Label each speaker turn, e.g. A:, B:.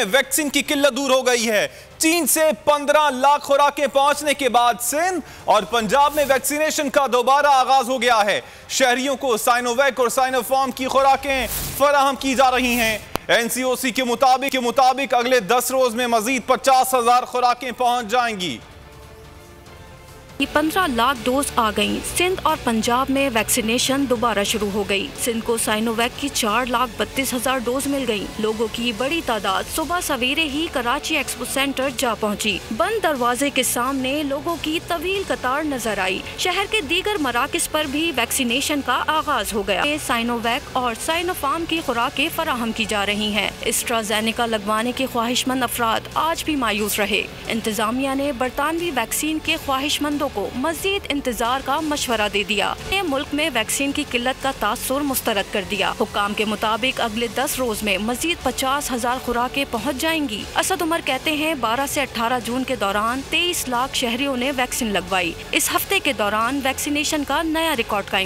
A: Vaccine की किल्लत दूर हो गई है। चीन से 15 लाख खुराकें पहुंचने के बाद सिंध और पंजाब में वैक्सीनेशन का दोबारा आगाज हो गया है। शहरियों को साइनोवैक और साइनोफार्म की खुराकें फराहम की जा रही हैं। एनसीओसी के मुताबिक अगले 10 रोज में मजीद 50,000 खुराकें पहुंच जाएंगी।
B: 15 लाख डोज आ गईं। सिंध और पंजाब में वैक्सीनेशन दोबारा शुरू हो गई। सिंध को साइनोवैक की 4,32,000 डोज मिल गईं। लोगों की बड़ी तादाद सुबह सवेरे ही कराची एक्सपो सेंटर जा पहुंची। बंद दरवाजे के सामने लोगों की तवील कतार नजर आई। शहर के दीगर मराकज पर भी वैक्सीनेशन का आगाज हो गया। साइनोवैक और साइनोफार्म की खुराकें फराहम की जा रही हैं। एस्ट्राजेनेका लगवाने के ख्वाहिशमंद अफराद आज भी मायूस रहे। इंतजामिया ने बरतानवी वैक्सीन के ख्वाहिशमंदों को मजीद इंतजार का मशवरा दे दिया। मुल्क में वैक्सीन की किल्लत का तासुर मुस्तरद कर दिया। हुक्काम के मुताबिक अगले 10 रोज में मजीद 50,000 खुराकें पहुँच जाएंगी। असद उमर कहते हैं 12 से 18 जून के दौरान 23 लाख शहरियों ने वैक्सीन लगवाई। इस हफ्ते के दौरान वैक्सीनेशन का नया रिकॉर्ड कायम